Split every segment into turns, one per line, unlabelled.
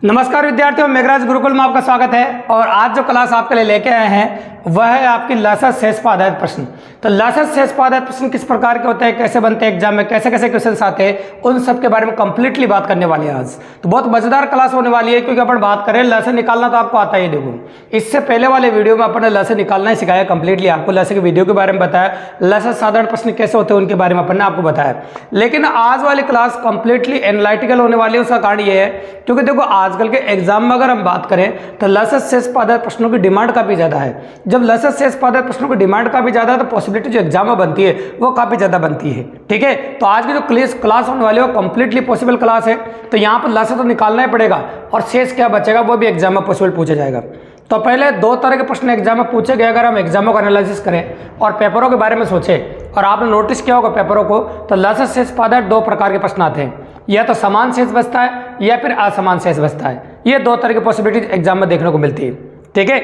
नमस्कार विद्यार्थियों, मेघराज गुरुकुल में आपका स्वागत है। और आज जो क्लास आपके लिए लेके आए हैं वह है आपकी लसत शेष पर आधारित प्रश्न। तो लसत शेष पर आधारित प्रश्न किस प्रकार के होते हैं, कैसे बनते हैं, एग्जाम में कैसे कैसे क्वेश्चन आते हैं, उन सब के बारे में कंप्लीटली बात करने वाली है आज। तो बहुत मजेदार क्लास होने वाली है, क्योंकि अपन बात करें लसत निकालना तो आपको आता ही। देखो, इससे पहले वाले वीडियो में अपने लसत निकालना ही सिखाया कंप्लीटली, आपको लसत के वीडियो के बारे में बताया, लसत साधारण प्रश्न कैसे होते हैं उनके बारे में अपन ने आपको बताया। लेकिन आज वाली क्लास कंप्लीटली एनालिटिकल होने वाली है। उसका कारण ये है क्योंकि देखो आजकल के एग्जाम में अगर हम बात करें तो लसत शेष पर आधारित प्रश्नों की डिमांड काफी ज्यादा है। जब लसत शेष पर आधारित प्रश्नों की डिमांड काफी ज्यादा है तो पॉसिबिलिटी जो एग्जाम में बनती है वो काफी ज्यादा बनती है। ठीक है, तो आज की जो क्लास होने वाली है वो कंप्लीटली पॉसिबल क्लास है। तो यहाँ पर लसत तो निकालना ही पड़ेगा और शेष क्या बचेगा वो भी एग्जाम में पॉसिबल पूछा जाएगा। तो पहले दो तरह के प्रश्न एग्जाम में पूछे गए। अगर हम एग्जामों का एनालिसिस करें और पेपरों के बारे में सोचें, और आपने नोटिस किया होगा पेपरों को, तो लसत शेष पर आधारित दो प्रकार के प्रश्न आते हैं, या तो समान शेष बचता है या फिर असमान शेष बचता है। ये दो तरह की पॉसिबिलिटी एग्जाम में देखने को मिलती है। ठीक है,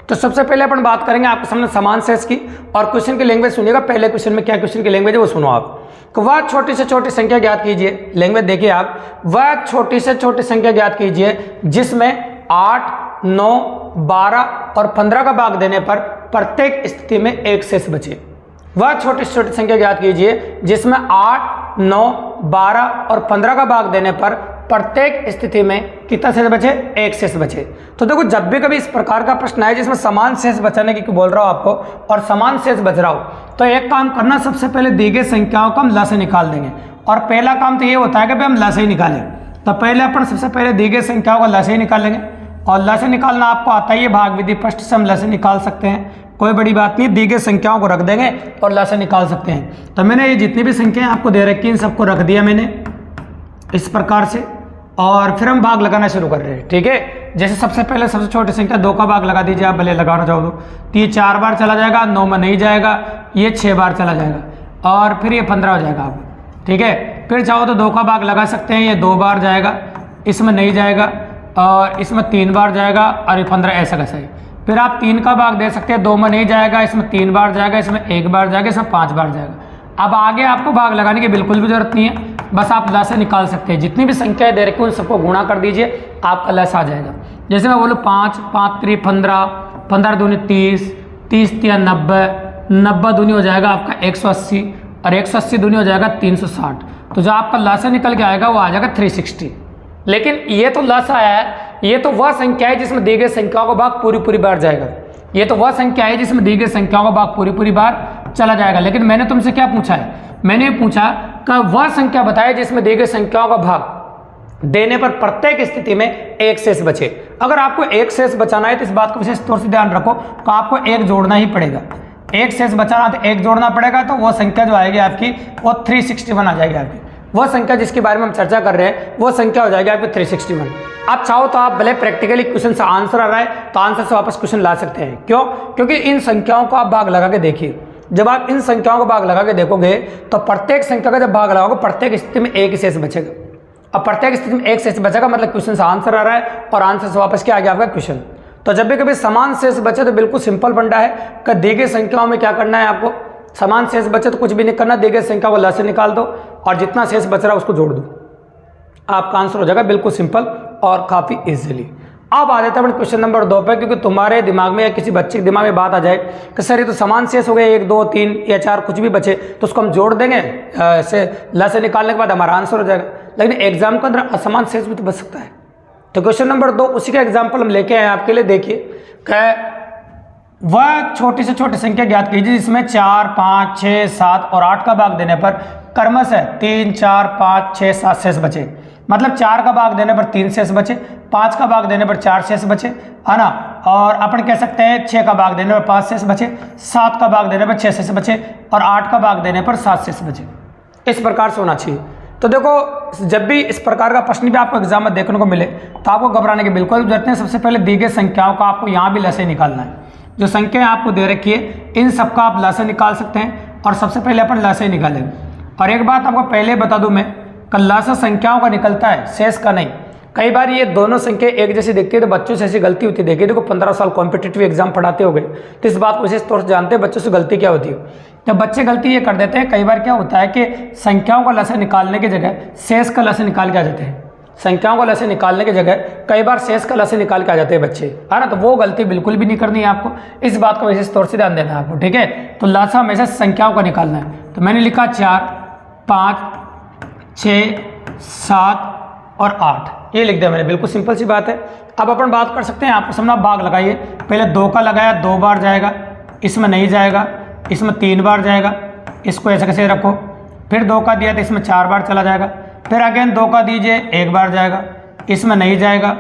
तो सबसे पहले अपन बात करेंगे आपके सामने समान शेष की। और क्वेश्चन की लैंग्वेज सुनिएगा, पहले क्वेश्चन में क्या क्वेश्चन की लैंग्वेज है वो सुनो आप। तो वह छोटी से छोटी संख्या ज्ञात कीजिए, लैंग्वेज देखिए आप, वह छोटी से छोटी संख्या ज्ञात कीजिए जिसमें 8, 9, 12 और 15 का भाग देने पर प्रत्येक स्थिति में एक शेष बचे। वह छोटी से छोटी संख्या ज्ञात कीजिए जिसमें 8, 9, 12 और 15 का भाग देने पर प्रत्येक स्थिति में कितना शेष बचे? एक शेष बचे। तो देखो, जब भी कभी इस प्रकार का प्रश्न है जिसमें समान शेष बचाने की बोल रहा हूं आपको और समान शेष बच रहा हो, तो एक काम करना, सबसे पहले दी गई संख्याओं का हम लसाअ निकाल देंगे। और पहला काम तो ये होता है कि भाई हम लसाअ ही निकालें। तो पहले अपन सबसे पहले दी गई संख्याओं का लसाअ निकालेंगे। और लसाअ निकालना आपको आता ही है, भाग विधि फर्स्ट से हम लसाअ निकाल सकते हैं, कोई बड़ी बात नहीं। दी गई संख्याओं को रख देंगे और लसाअ निकाल सकते हैं। तो मैंने ये जितनी भी संख्याएं आपको दे रखी हैं इन सबको रख दिया मैंने इस प्रकार से, और फिर हम भाग लगाना शुरू कर रहे हैं। ठीक है, जैसे सबसे पहले सबसे छोटी संख्या 2 का भाग लगा दीजिए आप, भले लगाना चाहो तो ये 4 बार चला जाएगा, 9 में नहीं जाएगा, ये 6 बार चला जाएगा और फिर ये 15 हो जाएगा आप। ठीक है, फिर चाहो तो 2 का भाग लगा सकते हैं, ये 2 बार जाएगा, इसमें नहीं जाएगा, और इसमें 3 बार जाएगा, और ये 15 ऐसा कैसा ही। फिर आप 3 का भाग दे सकते हैं, 2 में नहीं जाएगा, इसमें 3 बार जाएगा, इसमें 1 बार जाएगा, इसमें 5 बार जाएगा। अब आगे आपको भाग लगाने की बिल्कुल भी जरूरत नहीं है, बस आप लसाअ निकाल सकते हैं। जितनी भी संख्याएं दे रखी हैं उन सबको गुणा कर दीजिए, आपका लसाअ आ जाएगा। जैसे मैं बोलूँ 5, 5 3 15, 15 दूनी 30, 30 3 90, 90 दूनी हो जाएगा आपका 180, और 180 दूनी हो जाएगा 360। तो जो आपका लसाअ निकल के आएगा वो आ जाएगा 360। लेकिन ये तो लसाअ है, ये तो वह संख्या है जिसमें दी गई संख्याओं का भाग पूरी बार जाएगा। ये तो वह संख्या है जिसमें दी गई संख्याओं का भाग पूरी बार चला जाएगा। लेकिन मैंने तुमसे क्या पूछा है? मैंने पूछा कि वह संख्या बताए जिसमें दी गई संख्याओं का भाग देने पर प्रत्येक स्थिति में एक शेष बचे। अगर आपको एक शेष बचाना है तो इस बात को विशेष तौर से ध्यान रखो कि आपको एक जोड़ना ही पड़ेगा। एक शेष बचाना तो एक जोड़ना पड़ेगा, तो वह संख्या जो आएगी आपकी वो 361 आ जाएगी आपकी। वह संख्या जिसके बारे में हम चर्चा कर रहे हैं वो संख्या हो जाएगी आपकी 361। आप चाहो तो आप भले प्रैक्टिकली क्वेश्चन से आंसर आ रहा है तो आंसर से वापस क्वेश्चन ला सकते हैं। क्यों? क्योंकि इन संख्याओं को आप भाग लगा के देखिए। जब आप इन संख्याओं को भाग लगा के देखोगे तो प्रत्येक संख्या का जब भाग लगाओगे प्रत्येक स्थिति में एक ही शेष बचेगा। अब प्रत्येक स्थिति में एक शेष बचेगा मतलब क्वेश्चन से आंसर आ रहा है और आंसर से वापस क्या आ गया आपका क्वेश्चन। तो जब भी कभी समान शेष बचे तो बिल्कुल सिंपल फंडा है कि दी गई संख्याओं में क्या करना है आपको, समान शेष बचे तो कुछ भी नहीं करना, दी गई संख्या को लसाअ निकाल दो और जितना शेष बच रहा है उसको जोड़ दो, आपका आंसर हो जाएगा बिल्कुल सिंपल और काफ़ी इजीली। अब आ जाता है अपन क्वेश्चन नंबर 2 पे, क्योंकि तुम्हारे दिमाग में या किसी बच्चे के दिमाग में बात आ जाए कि सर ये तो समान शेष हो गए, 1 2 3 या 4 कुछ भी बचे तो उसको हम जोड़ देंगे, ऐसे लसाअ निकालने के बाद हमारा आंसर हो जाएगा। लेकिन एग्जाम के अंदर असमान शेष भी तो बच सकता है। तो क्वेश्चन नंबर 2 उसी का एग्जाम्पल हम लेके आए आपके लिए। देखिए कि वह छोटी से छोटी संख्या ज्ञात कीजिए जिसमें 4, 5, 6, 7 और 8 का भाग देने पर क्रमशः 3, 4, 5, 6, 7 शेष बचे। मतलब 4 का भाग देने पर 3 शेष बचे, 5 का भाग देने पर 4 शेष बचे, है ना। और अपन कह सकते हैं 6 का भाग देने पर 5 शेष बचे, 7 का भाग देने पर 6 शेष बचे और 8 का भाग देने पर 7 शेष बचे। इस प्रकार से होना चाहिए। तो देखो, जब भी इस प्रकार का प्रश्न भी आपको एग्जाम में देखने को मिले तो आपको घबराने की बिल्कुल जरूरत नहीं। सबसे पहले दी गई संख्याओं का आपको यहाँ भी लसाअ निकालना है। जो संख्याएं आपको दे रखी है इन सबका आप लसाअ निकाल सकते हैं, और सबसे पहले अपन लसाअ निकालेंगे। और एक बात आपको पहले बता दूं मैं कि लसाअ संख्याओं का निकलता है, शेष का नहीं। कई बार ये दोनों संख्या एक जैसी दिखती है तो बच्चों से ऐसी गलती होती है। देखिए, देखो 15 साल कॉम्पिटिटिव एग्जाम पढ़ाते हो गए तो इस बात को विशेष तौर से जानते हैं बच्चों से गलती क्या होती है। जब बच्चे गलती ये कर देते हैं, कई बार क्या होता है कि संख्याओं का लसाअ निकालने की जगह शेष का लसाअ निकाल के आ जाते हैं। संख्याओं का लसे निकालने की जगह कई बार शेष का लसे निकाल के आ जाते हैं बच्चे, है ना। तो वो गलती बिल्कुल भी नहीं करनी है आपको, इस बात का विशेष तौर से ध्यान देना है आपको, ठीक है। तो लसा हमेशा संख्याओं का निकालना है। तो मैंने लिखा 4, 5, 6, 7 और 8, ये लिख दिया मैंने, बिल्कुल सिंपल सी बात है। अब अपन बात कर सकते हैं, आपको समझना, भाग लगाइए। पहले 2 का लगाया, 2 बार जाएगा, इसमें नहीं जाएगा, इसमें 3 बार जाएगा, इसको ऐसे कैसे रखो। फिर 2 का दिया तो इसमें 4 बार चला जाएगा। फिर अगेन 2 का दीजिए, 1 बार जाएगा, इसमें नहीं जाएगा,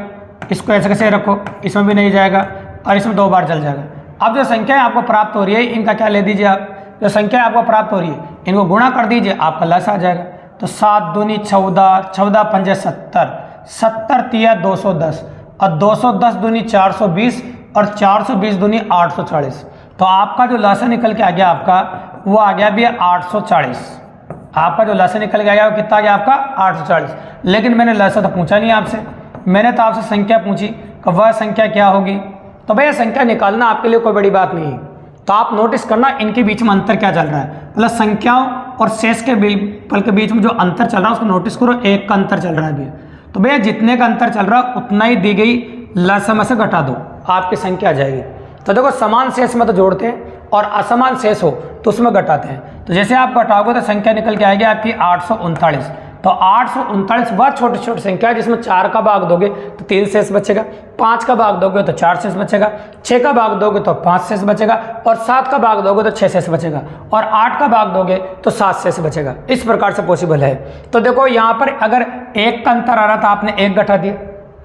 इसको ऐसे कैसे रखो, इसमें भी नहीं जाएगा, और इसमें 2 बार चल जाएगा। अब जो संख्याएं आपको प्राप्त हो रही है, इनका क्या ले दीजिए आप, जो संख्याएं आपको प्राप्त हो रही है इनको गुणा कर दीजिए, आपका लस आ जाएगा। तो 7 दूनी 14, 14 पंजे 70, 70 तिया 210, और 210 दूनी 420, और 420 दूनी 840। तो आपका जो लसा निकल के आ गया आपका, वो आ गया भी 840। आपका जो लसा निकल के आ गया वो कितना आ गया आपका 840। लेकिन मैंने लसा तो पूछा नहीं आपसे, मैंने तो आपसे संख्या पूछी कि वह संख्या क्या होगी। तो भैया संख्या निकालना आपके लिए कोई बड़ी बात नहीं है। तो आप नोटिस करना इनके बीच में अंतर क्या चल रहा है, मतलब संख्याओं और शेष के पल के बीच में जो अंतर चल रहा है उसको नोटिस करो, 1 का अंतर चल रहा है अभी। तो भैया जितने का अंतर चल रहा है उतना ही दी गई लसा में से घटा दो, आपकी संख्या आ जाएगी। तो देखो समान शेष में तो जोड़ते हैं और असमान शेष हो तो उसमें घटाते हैं। तो जैसे आप घटाओगे तो संख्या निकल के आएगी आपकी 839। तो 839 वह छोटी छोटी संख्या है जिसमें 4 का भाग दोगे तो 3 शेष बचेगा, 5 का भाग दोगे तो 4 शेष बचेगा, 6 का भाग दोगे तो 5 शेष बचेगा, और 7 का भाग दोगे तो 6 शेष बचेगा, और 8 का भाग दोगे तो 7 शेष बचेगा। इस प्रकार से पॉसिबल है। तो देखो यहाँ पर अगर 1 का अंतर आ रहा था, आपने 1 घटा दिया।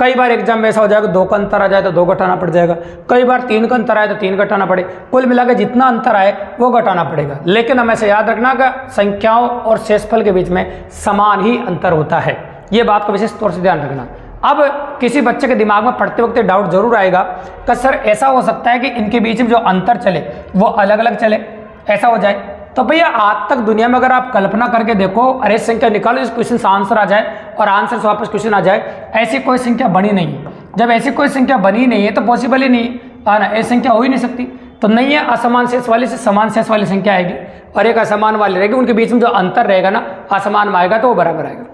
कई बार एग्जाम में ऐसा हो जाएगा 2 का अंतर आ जाए तो 2 घटाना पड़ जाएगा, कई बार 3 का अंतर आए तो 3 घटाना पड़े, कुल मिलाकर जितना अंतर आए वो घटाना पड़ेगा। लेकिन हमें से याद रखना कि संख्याओं और शेषफल के बीच में समान ही अंतर होता है, ये बात का विशेष तौर से ध्यान रखना। अब किसी बच्चे के दिमाग में पढ़ते वक्त डाउट जरूर आएगा कि सर ऐसा हो सकता है कि इनके बीच में जो अंतर चले वो अलग अलग चले, ऐसा हो जाए। तो भैया आज तक दुनिया में अगर आप कल्पना करके देखो, अरे संख्या निकालो इस क्वेश्चन से आंसर आ जाए और आंसर से वापस क्वेश्चन आ जाए, ऐसी कोई संख्या बनी नहीं है। जब ऐसी कोई संख्या बनी नहीं है तो पॉसिबल ही नहीं है ना, ऐसी संख्या हो ही नहीं सकती। तो नहीं है, असमान शेष वाली से समान शेष वाली संख्या आएगी और एक असमान वाली रहेगी, उनके बीच में जो अंतर रहेगा ना असमान में आएगा तो वो बराबर आएगा।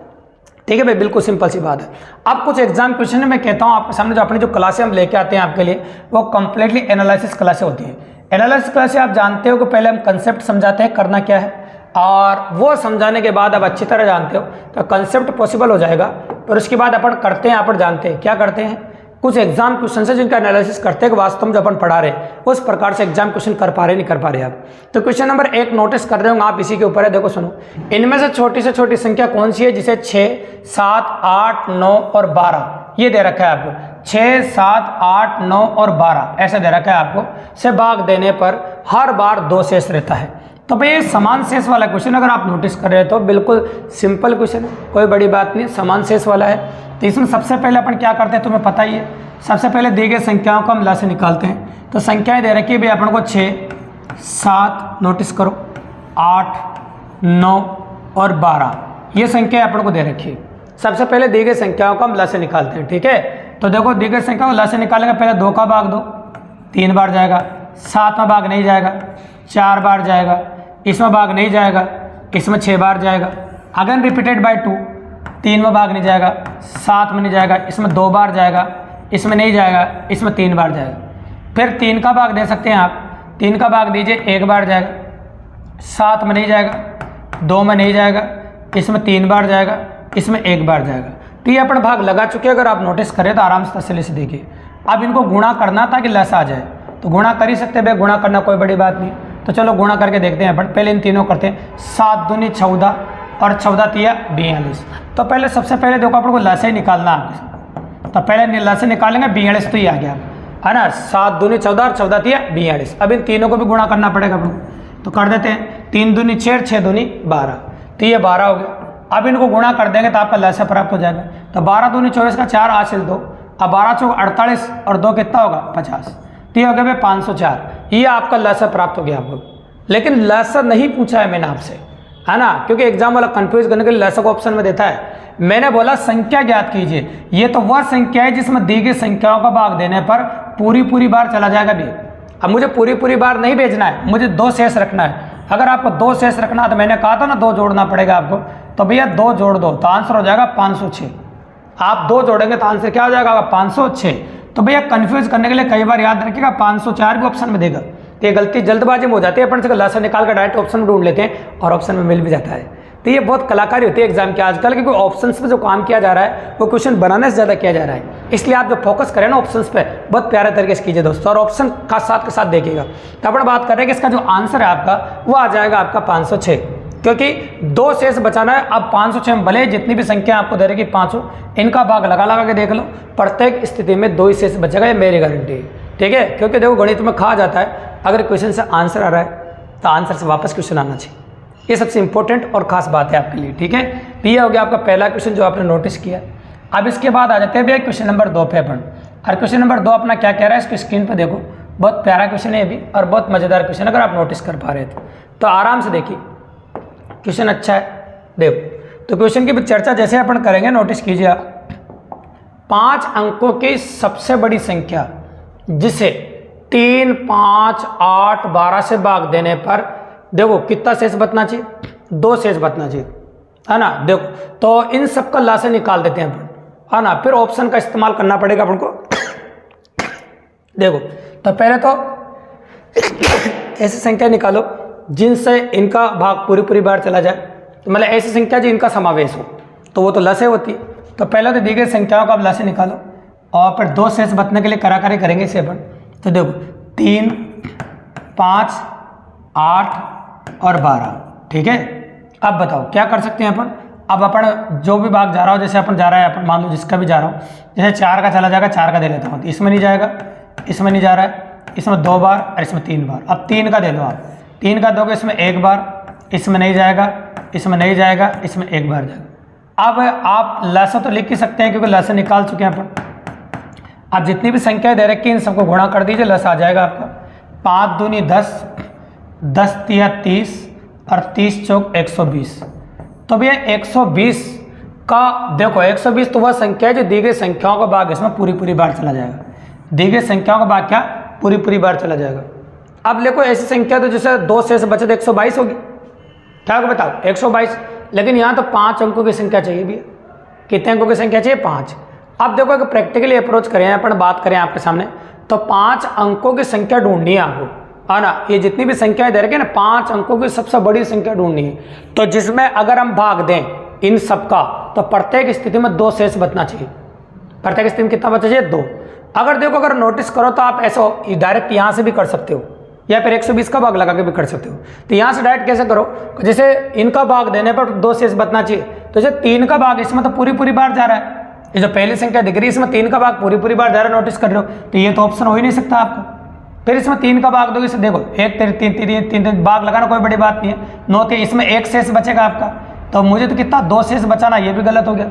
ठीक है भाई, बिल्कुल सिंपल सी बात है। अब कुछ एग्जाम क्वेश्चन है, मैं कहता हूँ आपके सामने जो अपनी जो क्लासें हम लेके आते हैं आपके लिए वो कंप्लीटली एनालिसिस क्लासें होती है। एनालिसिस क्लासें आप जानते हो कि पहले हम कंसेप्ट समझाते हैं करना क्या है, और वो समझाने के बाद आप अच्छी तरह जानते हो तो कंसेप्ट पॉसिबल हो जाएगा। और उसके बाद अपन करते हैं, अपन जानते हैं क्या करते हैं, कुछ एग्जाम क्वेश्चन है जिनका एनालिसिस करते हैं कि वास्तव में जो अपन पढ़ा रहे हैं उस प्रकार से एग्जाम क्वेश्चन कर पा रहे नहीं कर पा रहे आप। तो क्वेश्चन नंबर 1 नोटिस कर रहे होंगे आप, इसी के ऊपर है, देखो सुनो। इनमें से छोटी संख्या कौन सी है जिसे 6, 7, 8, 9 और 12 ये दे रखा है आपको, 6, 7, 8, 9 और 12 ऐसा दे रखा है आपको, से भाग देने पर हर बार 2 शेष रहता है। तो भाई समान शेष वाला क्वेश्चन अगर आप नोटिस कर रहे हो तो बिल्कुल सिंपल क्वेश्चन है, कोई बड़ी बात नहीं, समान शेष वाला है। तो इसमें सबसे पहले अपन क्या करते हैं तुम्हें पता ही है, सबसे पहले दी गई संख्याओं को हम लसे निकालते हैं। तो संख्याएं दे रखी है भाई अपन को 6, 7 नोटिस करो, 8, 9 और 12 ये संख्या अपन को दे रखी है। सबसे पहले दी गई संख्याओं को हम लसे निकालते हैं, ठीक है। तो देखो दी गई संख्या को लसे निकालेंगे, पहले 2 का भाग दो, 3 बार जाएगा, 7 में भाग नहीं जाएगा, 4 बार जाएगा, इसमें भाग नहीं जाएगा, इसमें 6 बार जाएगा, अगेन रिपीटेड बाय 2, 3 में भाग नहीं जाएगा, 7 में नहीं जाएगा, इसमें 2 बार जाएगा, इसमें नहीं जाएगा, इसमें 3 बार जाएगा। फिर 3 का भाग दे सकते हैं आप, 3 का भाग दीजिए, 1 बार जाएगा, 7 में नहीं जाएगा, 2 में नहीं जाएगा, इसमें 3 बार जाएगा, इसमें 1 बार जाएगा। तो ये अपन भाग लगा चुके हैं, अगर आप नोटिस करें तो आराम से तसल्ली से देखिए। अब इनको गुणा करना ताकि लस आ जाए, तो गुणा कर ही सकते हैं भाई, गुणा करना कोई बड़ी बात नहीं। तो चलो गुणा करके देखते हैं अपन, पहले इन तीनों करते हैं, 7 दूनी 14 और 14 तिया 42। तो पहले सबसे पहले देखो अपन को लसे निकालना है, तो पहले लसे निकालेंगे, 42 तो ये आ गया है ना, 7 दूनी 14 और 14 तिया 42। अब इन तीनों को भी गुणा करना पड़ेगा अपन, तो कर देते हैं, 3 दूनी 6, 6 दूनी 12, तो ये 12 हो गया। अब इनको गुणा कर देंगे तो आपका लसा प्राप्त हो जाएगा। तो 12 दूनी 24 का 4 हासिल 2, अब 12 चौक 48 और 2 कितना होगा 50, तो ये हो गया भाई 504, ये आपका लसा प्राप्त हो गया आपको। लेकिन लसा नहीं पूछा है मैंने आपसे, है ना, क्योंकि एग्जाम वाला कंफ्यूज करने के लिए लसा को ऑप्शन में देता है। मैंने बोला संख्या ज्ञात कीजिए, ये तो वह संख्या है जिसमें दी गई संख्याओं का भाग देने पर पूरी बार चला जाएगा भी। अब मुझे पूरी बार नहीं भेजना है, मुझे 2 शेष रखना है। अगर आपको 2 शेष रखना तो मैंने कहा था ना 2 जोड़ना पड़ेगा आपको, तो भैया 2 जोड़ दो तो आंसर हो जाएगा 506। आप 2 जोड़ेंगे तो आंसर क्या हो जाएगा आपका 506। तो भैया कंफ्यूज करने के लिए कई बार याद रखिएगा 504 भी ऑप्शन में देगा, तो ये गलती जल्दबाजी में हो जाती है, अपन से लसा निकाल कर डायरेक्ट ऑप्शन में ढूंढ लेते हैं और ऑप्शन में मिल भी जाता है। तो ये बहुत कलाकारी होती है एग्जाम की आजकल, क्योंकि ऑप्शंस पे जो काम किया जा रहा है वो क्वेश्चन बनाने से ज़्यादा किया जा रहा है, इसलिए आप जो फोकस करें ना ऑप्शंस पे बहुत प्यारे तरीके से कीजिए दोस्तों, और ऑप्शन का साथ के साथ देखिएगा। तो अपन बात कर रहे हैं कि इसका जो आंसर है आपका वो आ जाएगा आपका 506, क्योंकि 2 शेष बचाना है। अब 506 में भले जितनी भी संख्या आपको दे रही 500, इनका भाग लगा के देख लो, प्रत्येक स्थिति में 2 ही शेष बचेगा, ये मेरी गारंटी है, ठीक है। क्योंकि देखो गणित में कहा जाता है अगर क्वेश्चन से आंसर आ रहा है तो आंसर से वापस क्वेश्चन आना चाहिए, ये सबसे इंपॉर्टेंट और खास बात है आपके लिए, ठीक है। तो ये हो गया आपका पहला क्वेश्चन जो आपने नोटिस किया। अब इसके बाद आ जाते हैं भैया क्वेश्चन नंबर 2 पे अपन। और क्वेश्चन नंबर 2 अपना क्या कह रहा है इसकी स्क्रीन पर देखो, बहुत प्यारा क्वेश्चन है ये भी और बहुत मज़ेदार क्वेश्चन, अगर आप नोटिस कर पा रहे थे तो आराम से देखिए, क्वेश्चन अच्छा है। देखो तो क्वेश्चन की चर्चा जैसे अपन करेंगे, नोटिस कीजिए आप, 5 अंकों की सबसे बड़ी संख्या जिसे 3, 5, 8, 12 से भाग देने पर देखो कितना शेष बचना चाहिए, 2 शेष बचना चाहिए, है ना। देखो तो इन सब का लासे निकाल देते हैं अपन, है ना, फिर ऑप्शन का इस्तेमाल करना पड़ेगा अपन को। देखो तो पहले तो ऐसी संख्या निकालो जिनसे इनका भाग पूरी बार चला जाए, तो मतलब ऐसी संख्या जो इनका समावेश हो, तो वो तो लसे होती है। तो पहले तो दी गई संख्याओं का आप लसे निकालो और फिर 2 शेष बचने के लिए कराकारी करेंगे इसे अपन। तो देखो 3, 5, 8 और 12, ठीक है। अब बताओ क्या कर सकते हैं अपन। अब अपन जो भी भाग जा रहा हो, जैसे अपन जा रहा है, अपन मान लो जिसका भी जा रहा हो, जैसे 4 का चला जाएगा, 4 का दे लेता हूँ, तो इसमें नहीं जाएगा, इसमें नहीं जा रहा है, इसमें 2 बार और इसमें 3 बार। अब 3 का दे लो आप, 3 का दोगे इसमें 1 बार, इसमें नहीं जाएगा, इसमें नहीं जाएगा, इसमें 1 बार जाएगा। अब आप लसा तो लिख ही सकते हैं क्योंकि लसा निकाल चुके हैं अपन। आप जितनी भी संख्याएं दे रखी इन सबको गुणा कर दीजिए, लस आ जाएगा आपका 5 दूनी 10, 10 तिया 30 और 30 चौक 120। तो भैया 120 का देखो 120 तो वह संख्या है जो दी गई संख्याओं का भाग इसमें पूरी बार चला जाएगा, दी गई संख्याओं का भाग क्या पूरी बार चला जाएगा। अब देखो ऐसी संख्या तो जैसे 2 शेष बचे तो 122 होगी, क्या होगा बताओ 122, लेकिन यहाँ तो 5 अंकों की संख्या चाहिए भैया, कितने अंकों की संख्या चाहिए 5। अब देखो अगर प्रैक्टिकली अप्रोच करें, अपन बात करें आपके सामने, तो 5 अंकों की संख्या ढूंढनी है आपको, है ना। ये जितनी भी संख्याएं दे रखे ना 5 अंकों की सबसे बड़ी संख्या ढूंढनी है, तो जिसमें अगर हम भाग दें इन सब का तो प्रत्येक स्थिति में 2 शेष बचना चाहिए। प्रत्येक स्थिति में कितना बचना चाहिए 2। अगर देखो अगर नोटिस करो तो आप ऐसा डायरेक्ट यहाँ से भी कर सकते हो या फिर 120 का भाग लगा के भी कर सकते हो। तो यहाँ से डायरेक्ट कैसे करो, जैसे इनका भाग देने पर 2 शेष बचना चाहिए, तो जैसे 3 का भाग इसमें तो पूरी बार जा रहा है, ये जो पहली संख्या दिख रही है इसमें 3 का भाग पूरी बार जा रहा है, नोटिस कर रहे हो, तो ये तो ऑप्शन हो ही नहीं सकता आपका। फिर इसमें 3 का भाग दोगे, इसे देखो 1 3 भाग लगाना कोई बड़ी बात नहीं है, 9 3 इसमें 1 शेष बचेगा आपका, तो मुझे तो कितना 2 शेष बचाना, ये भी गलत हो गया।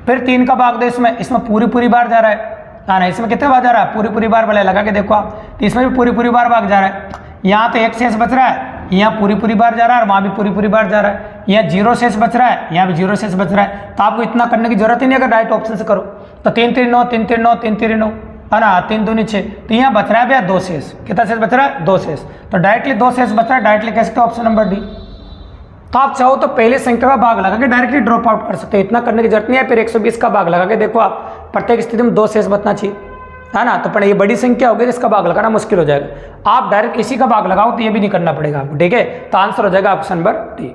फिर 3 का भाग दो, इसमें पूरी बार जा रहा है, हाँ ना, इसमें कितने बार जा रहा है पूरी बार, भले लगा के देखो आप, तो इसमें भी पूरी बार भाग जा रहा है। यहाँ तो 1 शेष बच रहा है, यहाँ पूरी बार जा रहा है और वहाँ भी पूरी बार जा रहा है, यहाँ 0 शेष बच रहा है, यहाँ भी 0 शेष बच रहा है। तो आपको इतना करने की जरूरत ही नहीं अगर डायरेक्ट ऑप्शन से करो, तो 3 3 9 3 3 9 3 3 9, है ना, 3 दूनी 6, तो यहाँ बच रहा है भैया 2 शेष। कितना शेष बच रहा है 2 शेष, तो डायरेक्टली 2 शेष बच रहा है, डायरेक्टली कह सकते हो ऑप्शन नंबर डी। तो आप चाहो तो पहले संख्या का भाग लगा के डायरेक्टली ड्रॉप आउट कर सकते हो, इतना करने की जरूरत नहीं है। फिर 120 का भाग लगा के देखो आप, प्रत्येक स्थिति में 2 शेष बचना चाहिए, है ना, तो पर ये बड़ी संख्या होगी जिसका भाग लगाना मुश्किल हो जाएगा। आप डायरेक्ट इसी का भाग लगाओ तो ये भी नहीं करना पड़ेगा आपको, ठीक है। तो आंसर हो जाएगा ऑप्शन नंबर डी,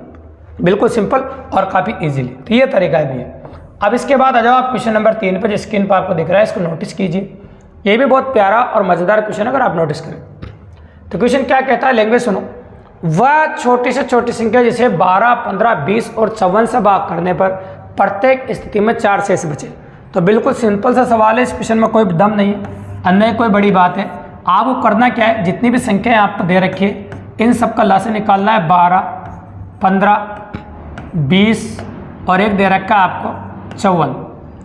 बिल्कुल सिंपल और काफ़ी इजीली। तो ये तरीका है भैया। अब इसके बाद आ जाओ आप क्वेश्चन नंबर 3 पर, जो स्क्रीन पर आपको दिख रहा है, इसको नोटिस कीजिए। ये भी बहुत प्यारा और मज़ेदार क्वेश्चन अगर आप नोटिस करें तो क्वेश्चन क्या कहता है, लैंग्वेज सुनो। वह छोटी से छोटी संख्या जिसे 12, 15, 20 और 54 से भाग करने पर प्रत्येक स्थिति में 4 शेष बचे। तो बिल्कुल सिंपल सा सवाल है, इस क्वेश्चन में कोई दम नहीं है, अन्य कोई बड़ी बात है। आपको करना क्या है, जितनी भी संख्याएं आपको दे रखी है इन सब का लासे निकालना है। 12, 15, 20 और एक दे रखा है आपको 54,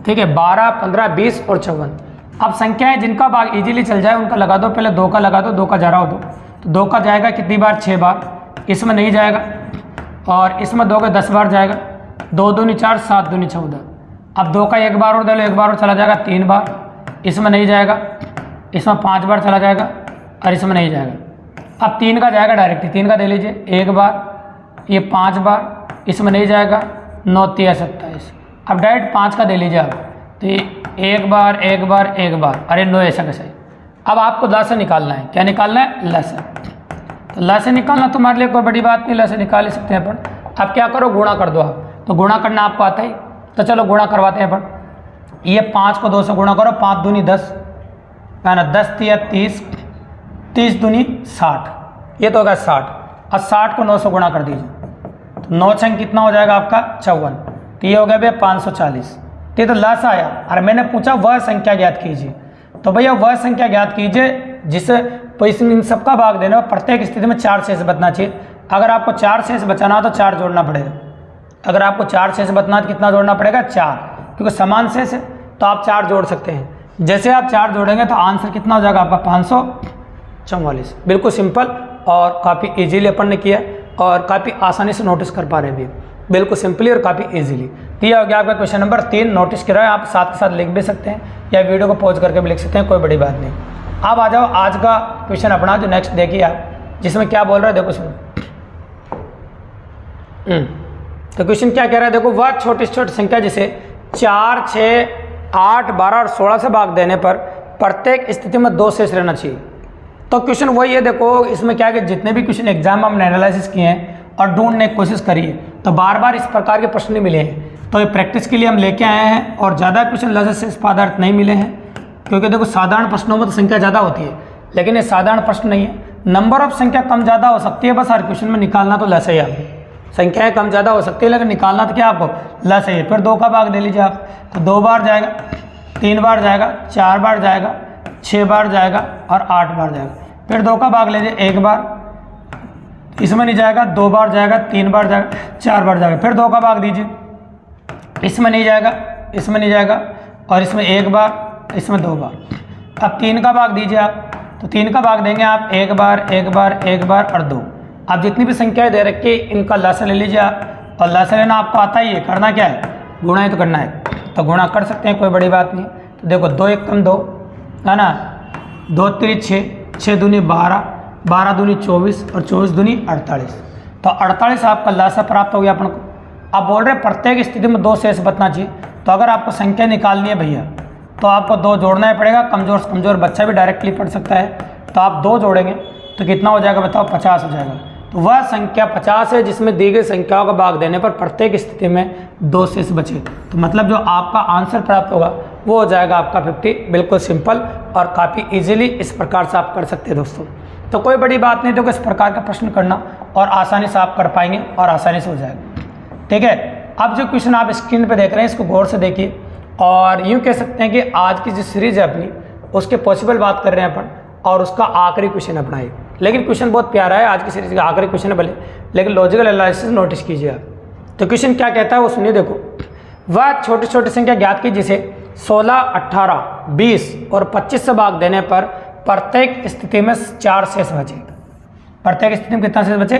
ठीक है। 12, 15, 20 और 54। अब संख्याएं जिनका भाग इजीली चल जाए उनका लगा दो, पहले 2 का लगा दो, 2 का जा रहा हो तो 2 का जाएगा कितनी बार 6 बार, इसमें नहीं जाएगा, और इसमें 2 का 10 बार जाएगा, 2 दूनी 4, 7 दूनी 14। अब 2 का 1 बार और दे लो, 1 बार और चला जाएगा 3 बार, इसमें नहीं जाएगा, इसमें 5 बार चला जाएगा और इसमें नहीं जाएगा। अब 3 का जाएगा डायरेक्टली, 3 का दे लीजिए 1 बार, ये 5 बार, इसमें नहीं जाएगा, 9 3 27। अब डायरेक्ट 5 का दे लीजिए आप, तो एक बार एक बार एक बार, अरे नो ऐसा कैसे। अब आपको लसा निकालना है, क्या निकालना है? लसा। तो लसा निकालना तुम्हारे लिए कोई बड़ी बात नहीं, लसा निकाल ही सकते हैं अपन। अब क्या करो, गुणा कर दो आप, तो गुणा करना आपको आता ही, तो चलो गुणा करवाते हैं अपन। ये 5 को 2 से गुणा करो, 5 दूनी 10 है ना, 10 तिया 30, 30 दूनी 60, ये तो होगा 60। अब 60 को 9 से गुणा कर दीजिए, तो 9 छंग कितना हो जाएगा आपका? 54। तो ये हो गया भैया 540। तो लसा आया, और मैंने पूछा वह संख्या ज्ञात कीजिए। तो भैया वह संख्या ज्ञात कीजिए जिसे इन सबका भाग देना, प्रत्येक स्थिति में 4 शेष बचना चाहिए। अगर आपको 4 शेष बचाना हो तो 4 जोड़ना पड़ेगा। अगर आपको 4 शेष बचना तो कितना जोड़ना पड़ेगा? 4, क्योंकि समान शेष है तो आप 4 जोड़ सकते हैं। जैसे आप 4 जोड़ेंगे तो आंसर कितना हो जाएगा आपका? 544। बिल्कुल सिंपल और काफ़ी इजीली अपन ने किया और काफ़ी आसानी से नोटिस कर पा रहे हैं भी, बिल्कुल सिंपली और काफ़ी इजीली। तो यह हो गया आपका क्वेश्चन नंबर 3। नोटिस करा है, आप साथ के साथ लिख भी सकते हैं या वीडियो को पॉज करके भी लिख सकते हैं, कोई बड़ी बात नहीं। अब आ जाओ आज का क्वेश्चन अपना, जो नेक्स्ट देखिए आप, जिसमें क्या बोल रहा है देखो सुनो। तो क्वेश्चन क्या कह रहा है देखो, वह छोटी से छोटी संख्या जिसे 4, 6, 8, 12 और 16 से भाग देने पर प्रत्येक स्थिति में 2 शेष रहना चाहिए। तो क्वेश्चन वही है, देखो इसमें क्या है कि जितने भी क्वेश्चन एग्जाम में हमने एनालिसिस किए हैं और ढूंढने की कोशिश करी है, तो बार बार इस प्रकार के प्रश्न मिले हैं। तो ये प्रैक्टिस के लिए हम लेके आए हैं, और ज़्यादा क्वेश्चन लसा शेष पदार्थ नहीं मिले हैं, क्योंकि देखो साधारण प्रश्नों में तो संख्या ज़्यादा होती है, लेकिन ये साधारण प्रश्न नहीं है। नंबर ऑफ संख्या कम ज़्यादा हो सकती है, बस हर क्वेश्चन में निकालना तो लसा ही आपको। संख्याएँ कम ज़्यादा हो सकती है, लेकिन निकालना तो क्या आपको? लसा ही। फिर 2 का भाग दे लीजिए आप, तो 2 बार जाएगा, 3 बार जाएगा, 4 बार जाएगा, 6 बार जाएगा और 8 बार जाएगा। फिर 2 का भाग लीजिए, 1 बार, इसमें नहीं जाएगा, 2 बार जाएगा, 3 बार जाएगा, 4 बार जाएगा। फिर 2 का भाग दीजिए, इसमें नहीं जाएगा, इसमें नहीं जाएगा, और इसमें 1 बार, इसमें 2 बार। अब 3 का भाग दीजिए आप, तो 3 का भाग देंगे आप 1 बार, 1 बार, 1 बार और 2। अब जितनी भी संख्याएं दे रखी इनका लसा ले लीजिए आप, और लसा लेना आपको आता ही है, करना क्या है? गुणा ही तो करना है, तो गुणा कर सकते हैं, कोई बड़ी बात नहीं। तो देखो 2 1 कम 2 है ना, 2 3 6, 6 दूनी 12, 12 दूनी 24 और 24 दूनी 48। तो 48 आपका लसा प्राप्त हो गया अपन को। अब बोल रहे प्रत्येक स्थिति में 2 शेष बचना चाहिए, तो अगर आपको संख्या निकालनी है भैया, तो आपको 2 जोड़ना ही पड़ेगा। कमज़ोर से कमज़ोर बच्चा भी डायरेक्टली पढ़ सकता है, तो आप 2 जोड़ेंगे तो कितना हो जाएगा बताओ? 50 हो जाएगा। तो वह संख्या 50 है जिसमें दी गई संख्याओं का भाग देने पर प्रत्येक स्थिति में 2 शेष बचे। तो मतलब जो आपका आंसर प्राप्त होगा वो हो जाएगा आपका 50। बिल्कुल सिंपल और काफ़ी ईजिली इस प्रकार से आप कर सकते हैं दोस्तों। तो कोई बड़ी बात नहीं, देखो इस प्रकार का प्रश्न करना और आसानी से आप कर पाएंगे और आसानी से हो जाएगा। ठीक है, अब जो क्वेश्चन आप स्क्रीन पे देख रहे हैं इसको गौर से देखिए, और यूँ कह सकते हैं कि आज की जो सीरीज़ है अपनी उसके पॉसिबल बात कर रहे हैं अपन, और उसका आखिरी क्वेश्चन अपना है। लेकिन क्वेश्चन बहुत प्यारा है, आज की सीरीज का आखिरी क्वेश्चन है भले, लेकिन लॉजिकल एनालिसिस नोटिस कीजिए आप। तो क्वेश्चन क्या कहता है वो सुनिए। देखो, वह छोटी छोटी संख्या ज्ञात की जिसे 16, 18, 20 और 25 से भाग देने पर प्रत्येक स्थिति में 4 शेष बचे। प्रत्येक स्थिति में कितना शेष बचे?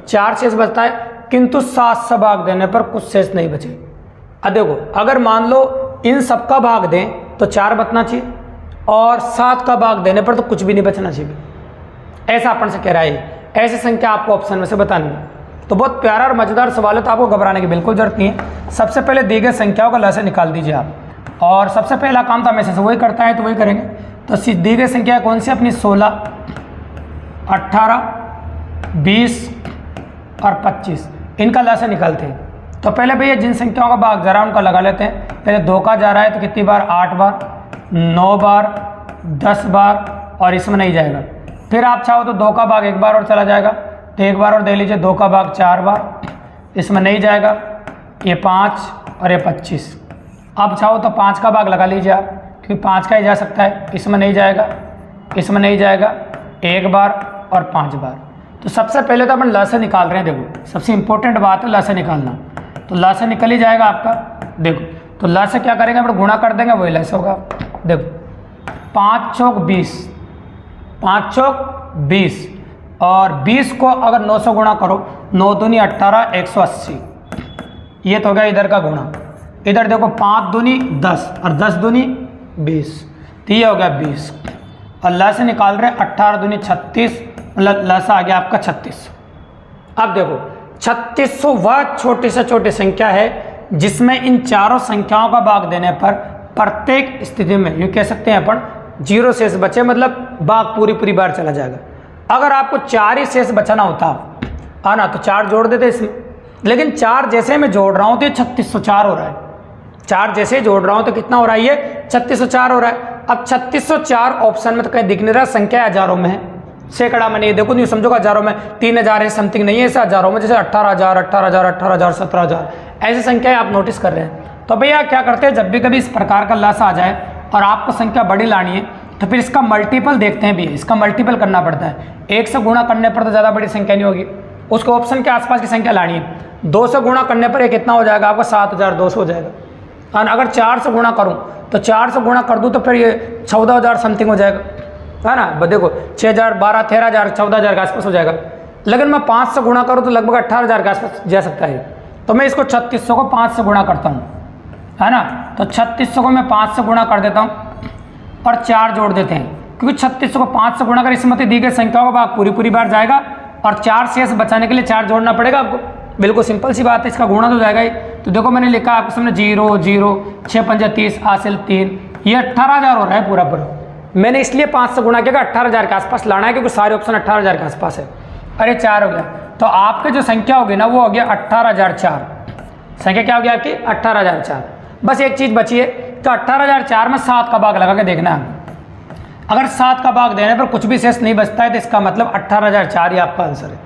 4 शेष बचता है, किंतु 7 से भाग देने पर कुछ शेष नहीं बचे। अब देखो, अगर मान लो इन सबका भाग दें तो 4 बचना चाहिए, और 7 का भाग देने पर तो कुछ भी नहीं बचना चाहिए। ऐसा अपन से कह रहा है, ऐसी संख्या आपको ऑप्शन में से बतानी है। तो बहुत प्यारा और मजेदार सवाल है, तो आपको घबराने की बिल्कुल जरूरत नहीं है। सबसे पहले दी गई संख्याओं का लसा निकाल दीजिए आप, और सबसे पहला काम तो हमेशा से वही करता है, तो वही करेंगे। तो दी गई संख्या कौन सी अपनी? 16, 18, 20 और 25, इनका लसा निकालते हैं। तो पहले भैया जिन संख्याओं का भाग जरा उनका लगा लेते हैं। पहले 2 का जा रहा है तो कितनी बार? 8 बार, 9 बार, 10 बार, और इसमें नहीं जाएगा। फिर आप चाहो तो 2 का भाग 1 बार और चला जाएगा, तो 1 बार और दे लीजिए। 2 का भाग 4 बार, इसमें नहीं जाएगा। ये 5 और ये 25। अब चाहो तो 5 का भाग लगा लीजिए आप, क्योंकि 5 का ही जा सकता है, इसमें नहीं जाएगा, इसमें नहीं जाएगा, 1 बार और 5 बार। तो सबसे पहले तो अपन लसा निकाल रहे हैं। देखो सबसे इंपॉर्टेंट बात है लसा निकालना, तो लसा निकल ही जाएगा आपका। देखो तो लसा क्या करेंगे अपन? गुणा कर देंगे, वही लसा होगा। देखो 5 चौक 20, 5 चौक 20, और 20 को अगर 9 से गुणा करो, 9 दूनी 18, 180, ये तो हो गया इधर का गुणा। इधर देखो 5 दूनी 10 और 10 दूनी 20, तो ये हो गया 20। और लसा निकाल रहे 18 दूनी 36, मतलब लसा आ गया आपका 36। अब देखो 3600 वह छोटी से छोटी संख्या है जिसमें इन चारों संख्याओं का भाग देने पर प्रत्येक स्थिति में ये कह सकते हैं अपन 0 शेष बचे, मतलब भाग पूरी बार चला जाएगा। अगर आपको 4 ही शेष बचाना होता है ना, तो 4 जोड़ देते इसमें, लेकिन 4 जैसे मैं जोड़ रहा हूँ तो ये 3604 हो रहा है। 4 जैसे जोड़ रहा हूँ तो कितना हो रहा है, ये 3604 हो रहा है। अब 3604 ऑप्शन में तो कहीं दिख नहीं रहा, संख्या हजारों में है, सैकड़ा में नहीं। देखो नहीं समझोगे हजारों में, 3000 है समथिंग नहीं है, ऐसे हजारों में, जैसे 18000, 18000, 18000, 17000 ऐसी संख्याएं आप नोटिस कर रहे हैं। तो भैया क्या करते हैं, जब भी कभी इस प्रकार का लॉस आ जाए और आपको संख्या बड़ी लानी है तो फिर इसका मल्टीपल देखते हैं भैया, इसका मल्टीपल करना पड़ता है। 1 से गुणा करने पर तो ज़्यादा बड़ी संख्या नहीं होगी, उसको ऑप्शन के आसपास की संख्या लानी है। 2 से गुणा करने पर ये कितना हो जाएगा आपका, 7200 हो जाएगा। और अगर 4 से गुणा करूँ तो 4 से गुणा कर दूँ तो फिर ये 14000 समथिंग हो जाएगा, है ना। देखो 6000, 12, 13000, 14000 के आसपास हो जाएगा। लेकिन मैं 5 से गुणा करूँ तो लगभग 18000 के आसपास जा सकता है। तो मैं इसको 3600 को 5 से गुणा करता हूँ, है ना। तो 3600 को मैं 5 से गुणा कर देता हूँ और 4 जोड़ देते हैं, क्योंकि 3600 को 5 से गुणा कर इसमें दी गई संख्याओं का भाग पूरी बार जाएगा और 4 शेष बचाने के लिए 4 जोड़ना पड़ेगा आपको। बिल्कुल सिंपल सी बात है, इसका गुणा तो जाएगा ही। तो देखो मैंने लिखा आपके सामने 0 0 6 5 30 हासिल 3, ये 18000 हो रहा है पूरा। मैंने इसलिए 5 से गुणा किया, 18000 के आसपास लाना है, क्योंकि सारे ऑप्शन 18000 के आसपास है। अरे 4 हो गया, तो आपके जो संख्या होगी ना वो हो गया 18004। संख्या क्या हो गया आपकी, 18004। बस एक चीज़ बची है, तो 18004 में 7 का भाग लगा के देखना है। अगर 7 का भाग देने पर कुछ भी शेष नहीं बचता है तो इसका मतलब 18004 ही आपका आंसर है।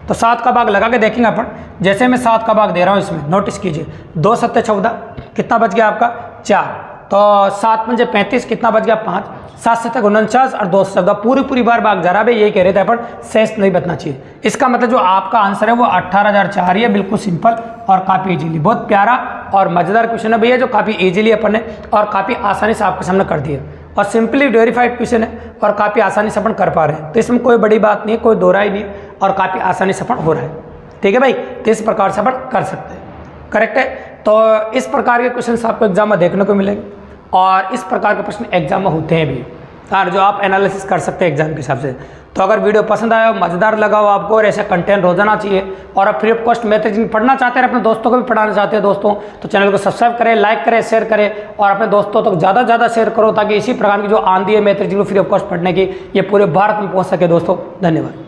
तो 7 का भाग लगा के देखेंगे अपन। जैसे मैं 7 का भाग दे रहा हूँ इसमें, नोटिस कीजिए, 2 7 14, कितना बच गया आपका 4। तो 7 पंजे 35, कितना बच गया 5, 7 7 49 और 2 14 पूरी बार भाग जा रहा है। यही कह रहे थे अपन, शेष नहीं बचना चाहिए। इसका मतलब जो आपका आंसर है वो 18004 ही है। बिल्कुल सिंपल और काफ़ी इजीली, बहुत प्यारा और मज़ेदार क्वेश्चन है भैया, जो काफ़ी इजीली अपन ने और काफ़ी आसानी से आपके सामने कर दिया। और सिंपली वेरीफाइड क्वेश्चन है और काफ़ी आसानी से अपन कर पा रहे हैं। तो इसमें कोई बड़ी बात नहीं है, कोई दोहरा ही नहीं है और काफ़ी आसानी से अपन हो रहा है। ठीक है भाई, तो इस प्रकार से अपन कर सकते हैं। करेक्ट है। तो इस प्रकार के क्वेश्चन आपको एग्जाम में देखने को मिलेंगे और इस प्रकार के प्रश्न एग्जाम में होते हैं भी, और जो आप एनालिसिस कर सकते हैं एग्जाम के हिसाब से। तो अगर वीडियो पसंद आया हो, मज़ेदार लगा हो आपको और ऐसा कंटेंट रोजाना चाहिए और आप free of cost math reasoning पढ़ना चाहते हैं, अपने दोस्तों को भी पढ़ाना चाहते हैं दोस्तों, तो चैनल को सब्सक्राइब करें, लाइक करें, शेयर करें और अपने दोस्तों तक ज़्यादा से ज़्यादा शेयर करो, ताकि इसी प्रकार की जो आंधी है math reasoning free of cost पढ़ने की, ये पूरे भारत में पहुँच सके दोस्तों। धन्यवाद।